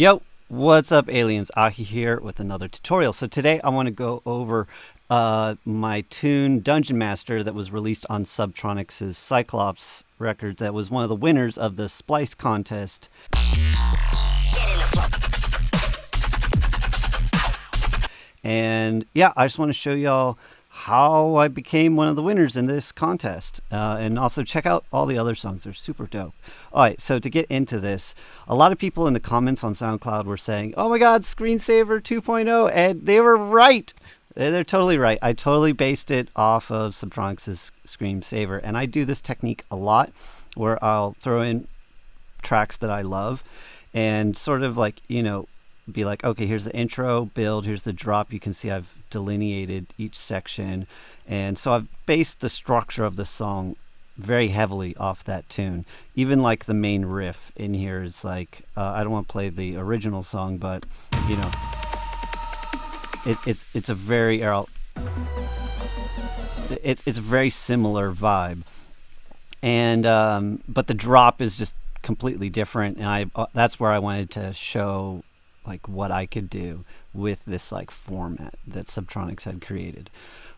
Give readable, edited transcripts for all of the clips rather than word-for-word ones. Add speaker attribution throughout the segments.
Speaker 1: Yo, what's up aliens? AHEE here with another tutorial. So today I want to go over my tune Dungeon Master that was released on Subtronics' Cyclops Records. That was one of the winners of the Splice contest. And yeah, I just want to show y'all how I became one of the winners in this contest. And also check out all the other songs. They're super dope. All right, so to get into this, a lot of people in the comments on SoundCloud were saying, oh my God, Screensaver 2.0, and they were right. They're totally right. I totally based it off of Subtronics' Screensaver, and I do this technique a lot where I'll throw in tracks that I love and sort of like, you know, be like, okay, here's the intro, build, here's the drop. You can see I've delineated each section. And so I've based the structure of the song very heavily off that tune. Even like the main riff in here is like, I don't want to play the original song, but you know, it's a very, it's a very similar vibe. And, but the drop is just completely different. And that's where I wanted to show like what I could do with this like format that Subtronics had created.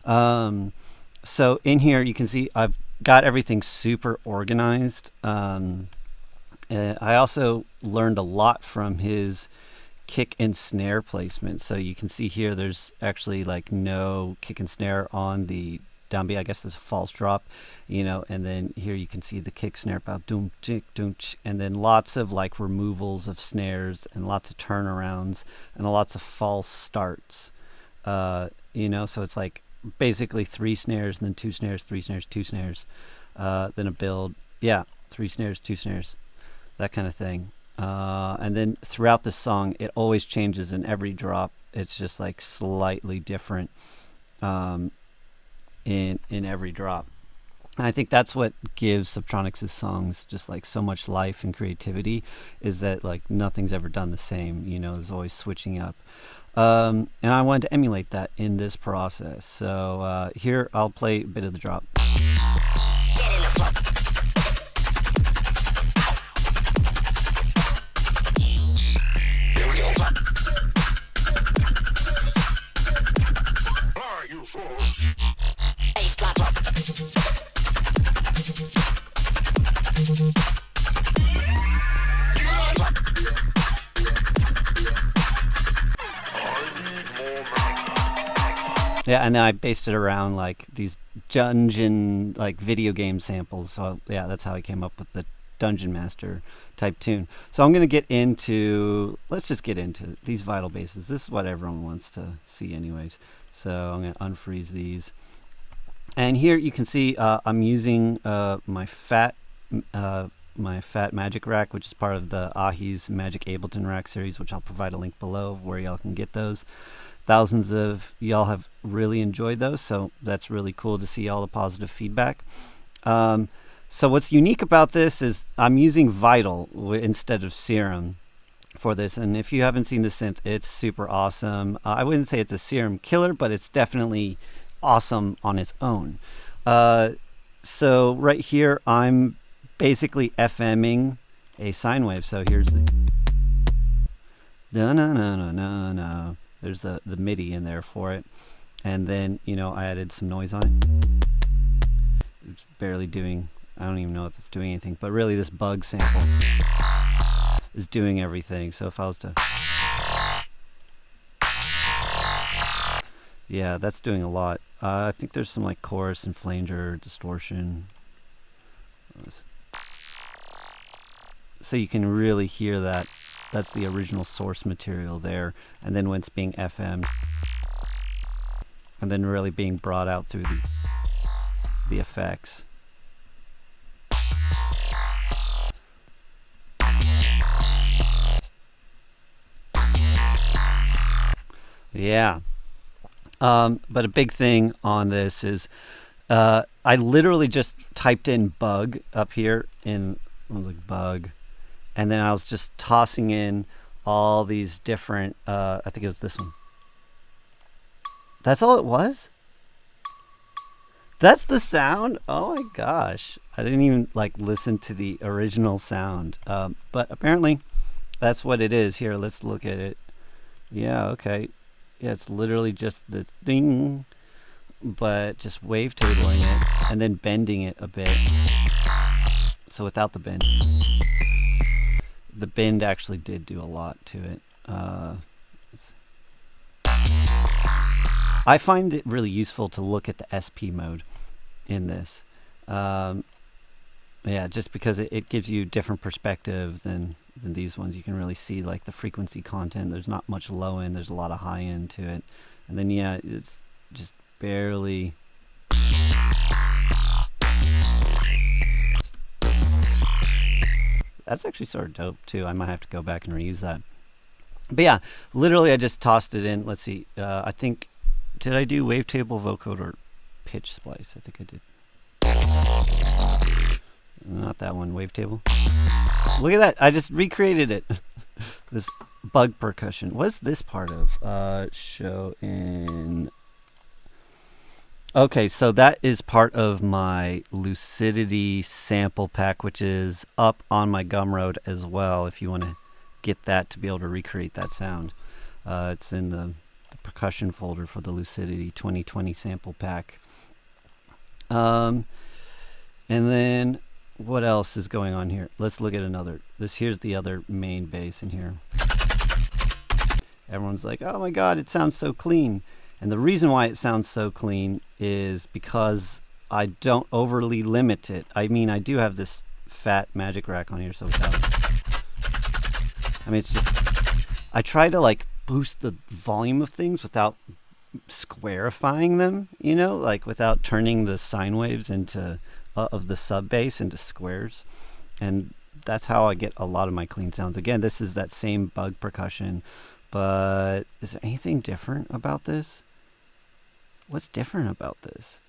Speaker 1: So in here you can see I've got everything super organized. I also learned a lot from his kick and snare placement. So you can see here there's actually like no kick and snare on the downbeat. I guess there's a false drop, you know, and then here you can see the kick snare about doom chick doom ch, and then lots of like removals of snares and lots of turnarounds and lots of false starts, you know, so it's like basically 3 snares and then 2 snares, 3 snares, 2 snares, then a build, yeah, 3 snares, 2 snares, that kind of thing. And then throughout the song it always changes in every drop. It's just like slightly different in every drop. And I think that's what gives Subtronics' songs just like so much life and creativity, is that like nothing's ever done the same, you know, there's always switching up. And I wanted to emulate that in this process. So here I'll play a bit of the drop. Yeah, and then I based it around like these dungeon like video game samples. So yeah, that's how I came up with the Dungeon Master type tune. So I'm going to get into, let's just get into these vital basses. This is what everyone wants to see anyways. So I'm going to unfreeze these. And here you can see I'm using my fat Magic Rack, which is part of the AHEE's Magic Ableton Rack series, which I'll provide a link below where y'all can get those. Thousands of y'all have really enjoyed those, so that's really cool to see all the positive feedback. So what's unique about this is I'm using Vital instead of Serum for this, and if you haven't seen the synth, it's super awesome. I wouldn't say it's a Serum killer, but it's definitely awesome on its own. So right here I'm basically FMing a sine wave. So here's the no. There's the MIDI in there for it. And then, you know, I added some noise on it. It's barely doing, I don't even know if it's doing anything, but really this bug sample is doing everything. So if I was to, yeah, that's doing a lot. I think there's some like chorus and flanger distortion. So you can really hear that. That's the original source material there. And then when it's being FM'd, and then really being brought out through the effects. Yeah. But a big thing on this is I literally just typed in bug up here in, I was like bug. And then I was just tossing in all these different, I think it was this one. That's all it was? That's the sound? Oh my gosh. I didn't even like listen to the original sound. But apparently That's what it is. Here, let's look at it. Yeah, okay. Yeah, it's literally just the thing, but just wavetabling it and then bending it a bit. So without the bend. The bend actually did do a lot to it. I find it really useful to look at the SP mode in this. Yeah, just because it gives you different perspectives than these ones. You can really see like the frequency content. There's not much low end. There's a lot of high end to it. And then yeah, it's just barely. That's actually sort of dope too. I might have to go back and reuse that. But yeah, literally I just tossed it in. Let's see. I think, did I do wavetable, vocoder, or pitch splice? I think I did. Not that one, wavetable. Look at that. I just recreated it. This bug percussion. What's this part of? Show in. Okay, so that is part of my Lucidity sample pack, which is up on my Gumroad as well, if you want to get that to be able to recreate that sound. It's in the percussion folder for the Lucidity 2020 sample pack. And then what else is going on here? Let's look at another. Here's the other main bass in here. Everyone's like, oh my god, it sounds so clean. And the reason why it sounds so clean is because I don't overly limit it. I mean, I do have this fat magic rack on here, so without it. I mean, it's just, I try to like boost the volume of things without squarifying them, you know, like without turning the sine waves into, of the sub bass into squares. And that's how I get a lot of my clean sounds. Again, this is that same bug percussion, but is there anything different about this? What's different about this?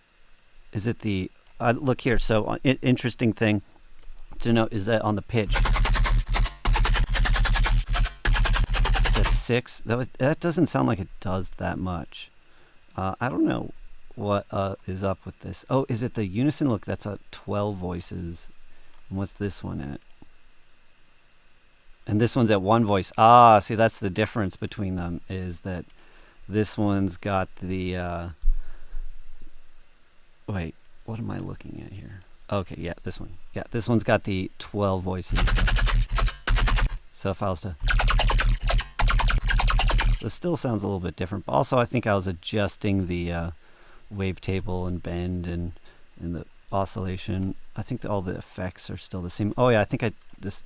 Speaker 1: Is it the, look here, so interesting thing to note is that on the pitch, it's at 6. That doesn't sound like it does that much. I don't know what is up with this. Oh, is it the unison? Look, that's at 12 voices. And what's this one at? And this one's at 1 voice. Ah, see, that's the difference between them, is that this one's got the, wait, what am I looking at here? Okay, yeah, this one. Yeah, this one's got the 12 voices. So if I was to, this still sounds a little bit different, but also I think I was adjusting the wavetable and bend and the oscillation. I think that all the effects are still the same. Oh yeah, I think this.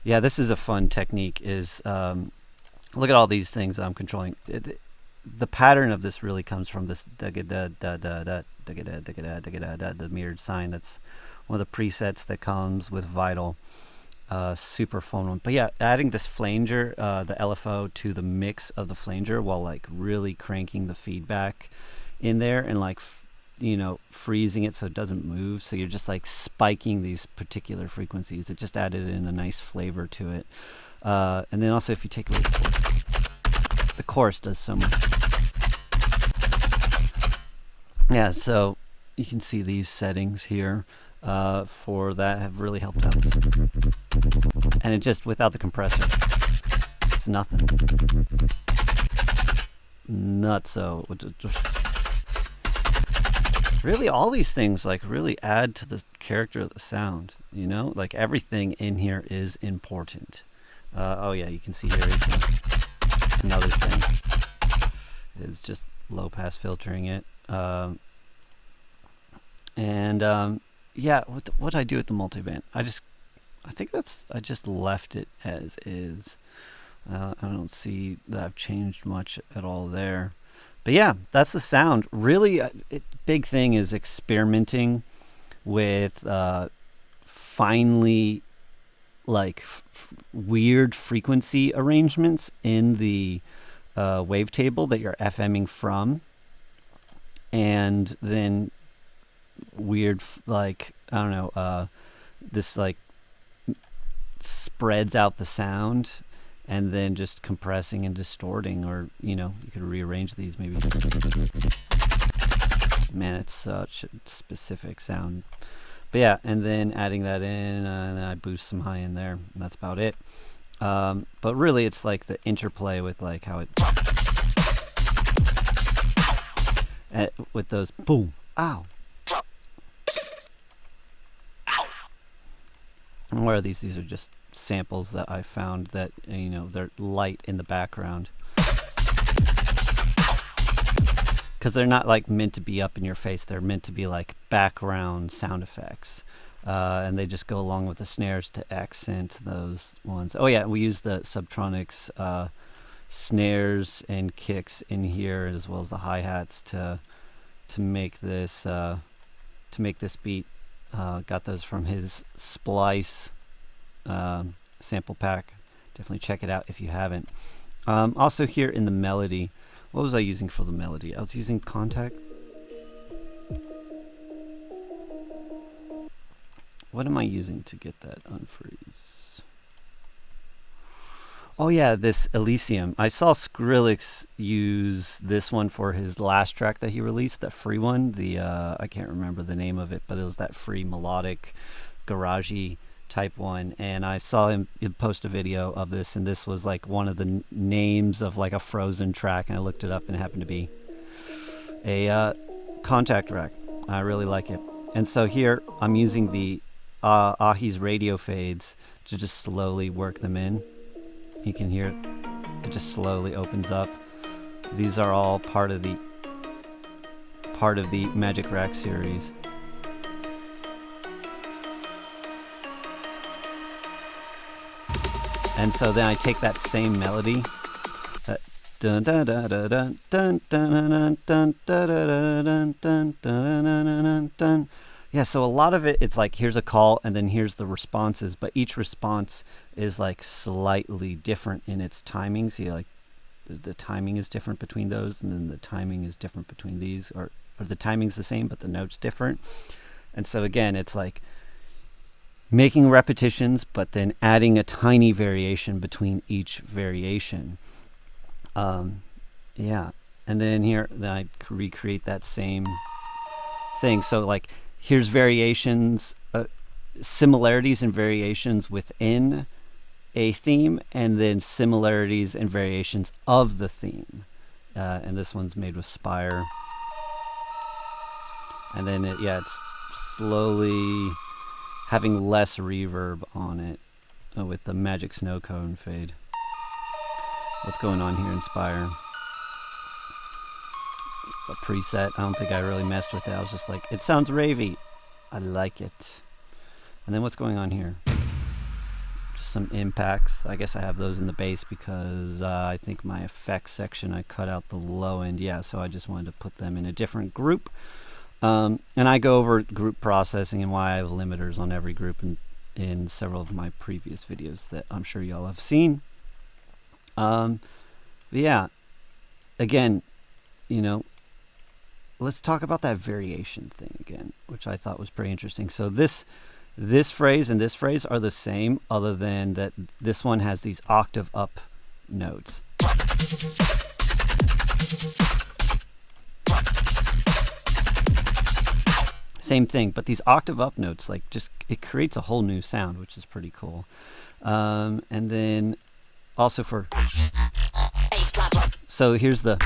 Speaker 1: Yeah, this is a fun technique. Is look at all these things I'm controlling. The pattern of this really comes from this the mirrored sine. That's one of the presets that comes with Vital. Super fun one. But yeah, adding this flanger, the LFO, to the mix of the flanger while like really cranking the feedback in there and like you know, freezing it so it doesn't move, so you're just like spiking these particular frequencies. It just added in a nice flavor to it. And then also if you take away the chorus does so much. Yeah, so you can see these settings here for that have really helped out. And it just, without the compressor, it's nothing. Nutso. Really, all these things like really add to the character of the sound, you know, like everything in here is important. Oh yeah, you can see here another thing is just low pass filtering it. Yeah, what I do with the multiband, I just left it as is. I don't see that I've changed much at all there. But yeah, that's the sound. Really, big thing is experimenting with finely like weird frequency arrangements in the wavetable that you're FMing from, and then weird like I don't know, this like spreads out the sound. And then just compressing and distorting, or, you know, you could rearrange these maybe. Man, it's such a specific sound. But yeah, and then adding that in, and then I boost some high in there, and that's about it. But really, it's like the interplay with like how it, with those boom, ow. And where are these? These are just samples that I found that, you know, they're light in the background. Because they're not like meant to be up in your face. They're meant to be like background sound effects. And they just go along with the snares to accent those ones. Oh yeah, we use the Subtronics snares and kicks in here, as well as the hi-hats to make this beat. Got those from his Splice sample pack. Definitely check it out if you haven't. Also here in the melody, what was I using for the melody? I was using Contact. What am I using to get that unfreeze? Oh yeah, this Elysium. I saw Skrillex use this one for his last track that he released, that free one. The I can't remember the name of it, but it was that free melodic, garagey type one. And I saw him post a video of this, and this was like one of the names of like a Frozen track, and I looked it up, and it happened to be a Contact rack. I really like it. And so here I'm using the AHEE's radio fades to just slowly work them in. You can hear it just slowly opens up. These are all part of the Magic Rack series. And so then I take that same melody, dun dun dun dun dun dun dun dun dun dun dun. Yeah, so a lot of it, it's like here's a call and then here's the responses, but each response is like slightly different in its timing. See, like the timing is different between those, and then the timing is different between these, or the timing's the same, but the note's different. And so again, it's like making repetitions, but then adding a tiny variation between each variation. Yeah, and then here, then I recreate that same thing. So like, here's variations, similarities and variations within a theme, and then similarities and variations of the theme. And this one's made with Spire. And then, it's slowly having less reverb on it with the Magic Snow Cone fade. What's going on here in Spire? A preset. I don't think I really messed with it. I was just like, it sounds ravey. I like it. And then what's going on here? Just some impacts. I guess I have those in the bass because I think my effects section, I cut out the low end. Yeah, so I just wanted to put them in a different group. And I go over group processing and why I have limiters on every group in several of my previous videos that I'm sure y'all have seen. But yeah, again, you know, let's talk about that variation thing again, which I thought was pretty interesting. So this phrase and this phrase are the same, other than that this one has these octave up notes. Same thing, but these octave up notes, like, just, it creates a whole new sound, which is pretty cool. And then also for, so here's the,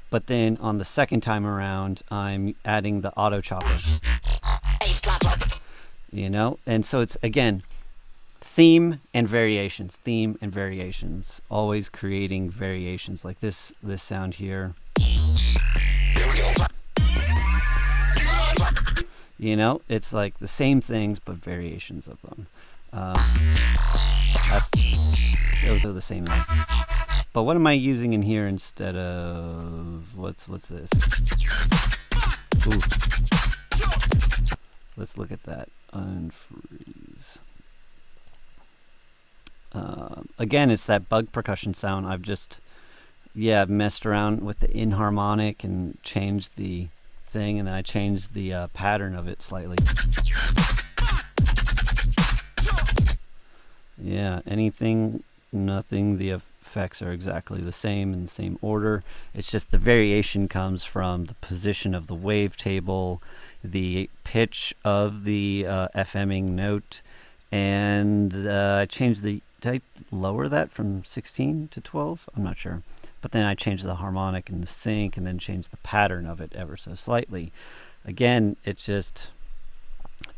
Speaker 1: but then on the second time around, I'm adding the auto chopper. You know, and so it's, again, theme and variations, always creating variations, like this sound here. You know, it's like the same things, but variations of them. Those are the same thing. But what am I using in here instead of, what's this? Ooh. Let's look at that. Unfreeze. Again, it's that bug percussion sound. I've just, messed around with the inharmonic and changed the thing, and then I changed the pattern of it slightly. Yeah, anything, nothing, the effects are exactly the same in the same order. It's just the variation comes from the position of the wavetable the pitch of the FMing note, and I changed the, did I lower that from 16 to 12? I'm not sure. But then I changed the harmonic and the sync, and then changed the pattern of it ever so slightly. Again, it's just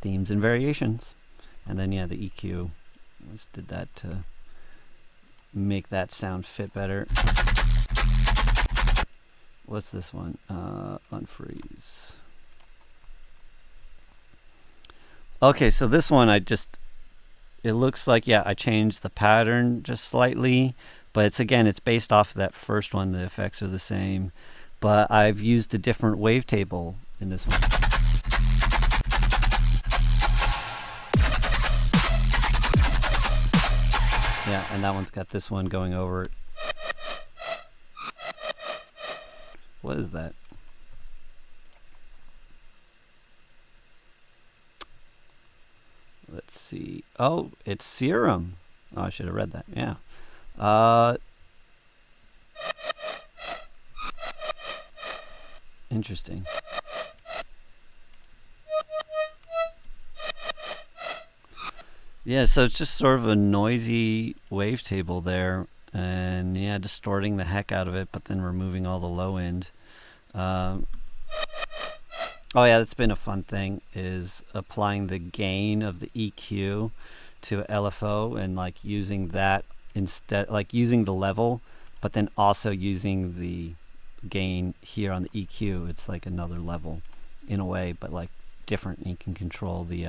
Speaker 1: themes and variations. And then, yeah, the EQ. I just did that to make that sound fit better. What's this one? Unfreeze. Okay, so this one it looks like, yeah, I changed the pattern just slightly, but it's based off of that first one. The effects are the same, but I've used a different wavetable in this one. Yeah, and that one's got this one going over it. What is that? Let's see. Oh, it's Serum. Oh, I should have read that. Yeah. Interesting. Yeah, so it's just sort of a noisy wavetable there, and yeah, distorting the heck out of it, but then removing all the low end. Oh yeah, that's been a fun thing, is applying the gain of the EQ to LFO and like using that instead, like using the level, but then also using the gain here on the EQ. It's like another level in a way, but like different, and you can control the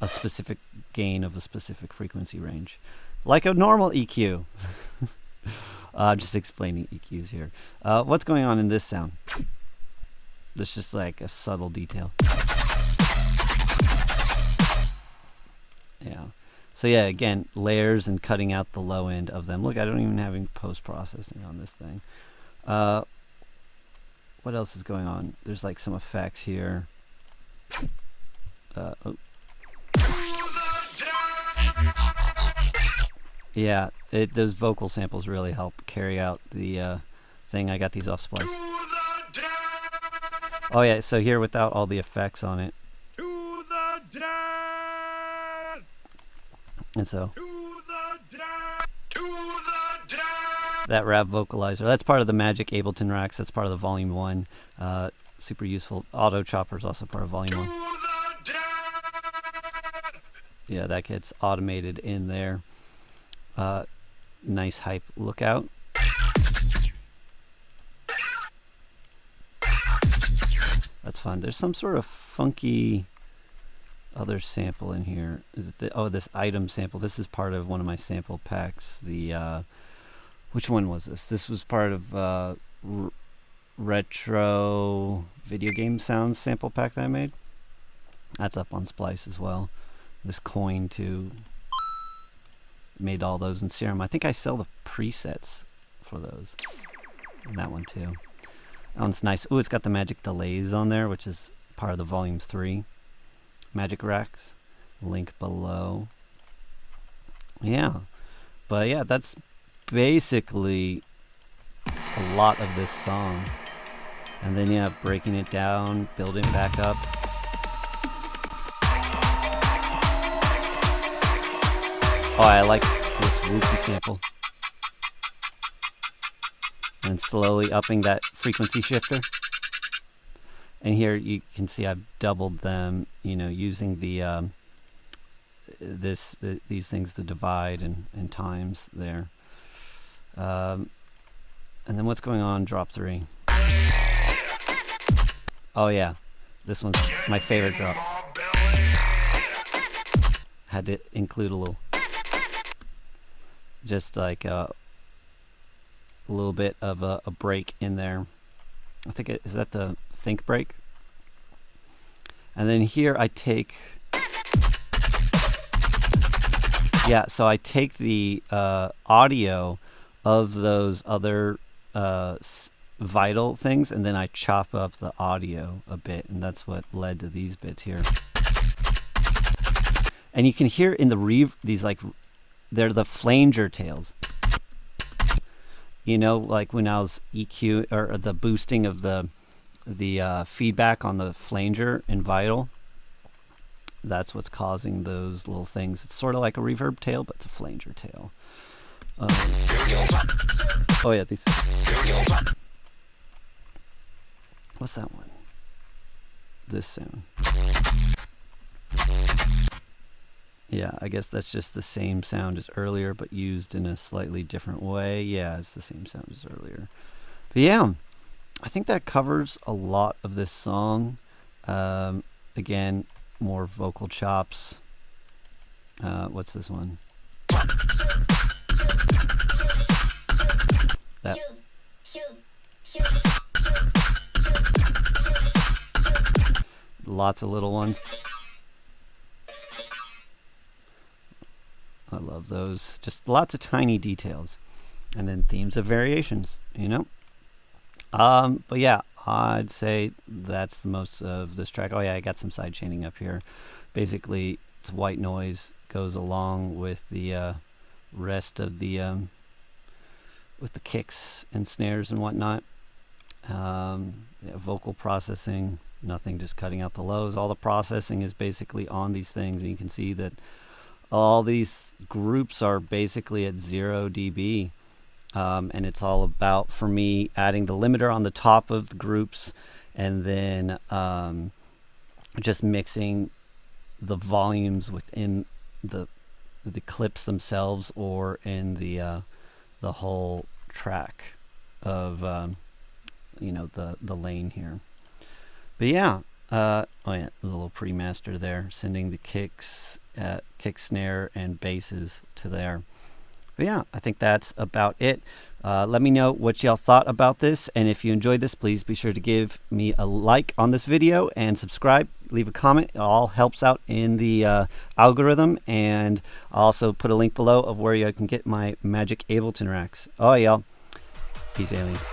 Speaker 1: a specific gain of a specific frequency range, like a normal EQ. Just explaining EQs here. What's going on in this sound? There's just like a subtle detail. Yeah. So yeah, again, layers and cutting out the low end of them. Look, I don't even have any post-processing on this thing. What else is going on? There's like some effects here. Oh. Yeah, those vocal samples really help carry out the thing. I got these off Splice. Oh yeah, so here without all the effects on it. And so that rap vocalizer, that's part of the Magic Ableton racks. That's part of the Volume 1. Super useful. Auto Chopper is also part of Volume 1. Yeah, that gets automated in there. Nice hype lookout. That's fun. There's some sort of funky other sample in here. Is it this item sample? This is part of one of my sample packs. The which one was this? This was part of retro video game sounds sample pack that I made. That's up on Splice as well. This coin too. Made all those in Serum. I think I sell the presets for those. And that one too. That one's nice. Ooh, it's got the magic delays on there, which is part of the Volume 3 Magic Racks. Link below. Yeah. But yeah, that's basically a lot of this song. And then yeah, breaking it down, building it back up. Oh, I like this whoopie sample. And slowly upping that frequency shifter. And here you can see I've doubled them, you know, using the these things, the divide and times there. And then what's going on drop 3? Oh yeah, this one's my favorite drop. Had to include a little, just like a little bit of a break in there. I think is that the think break? And then here I take, yeah, so I take the audio of those other Vital things, and then I chop up the audio a bit, and that's what led to these bits here. And you can hear in the these like, they're the flanger tails. You know, like when I was EQ or the boosting of the the feedback on the flanger in Vital. That's what's causing those little things. It's sort of like a reverb tail, but it's a flanger tail. Oh yeah, these. What's that one? This sound. Yeah, I guess that's just the same sound as earlier, but used in a slightly different way. Yeah, it's the same sound as earlier. But yeah, I think that covers a lot of this song. Again, more vocal chops. What's this one? That. Lots of little ones. I love those. Just lots of tiny details. And then themes of variations, you know? But yeah, I'd say that's the most of this track. Oh yeah, I got some side chaining up here. Basically, it's white noise, goes along with the rest of the with the kicks and snares and whatnot. Yeah, vocal processing, nothing, just cutting out the lows. All the processing is basically on these things, and you can see that all these groups are basically at 0 dB. And it's all about, for me, adding the limiter on the top of the groups, and then just mixing the volumes within the clips themselves, or in the whole track of you know, the lane here. But yeah, oh yeah, a little pre-master there, sending the kicks, kick, snare, and basses to there. But yeah, I think that's about it. Let me know what y'all thought about this, and if you enjoyed this, please be sure to give me a like on this video and subscribe. Leave a comment. It all helps out in the algorithm, and I'll also put a link below of where you can get my magic Ableton racks. Oh, y'all. Peace, aliens.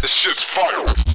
Speaker 2: This shit's fire.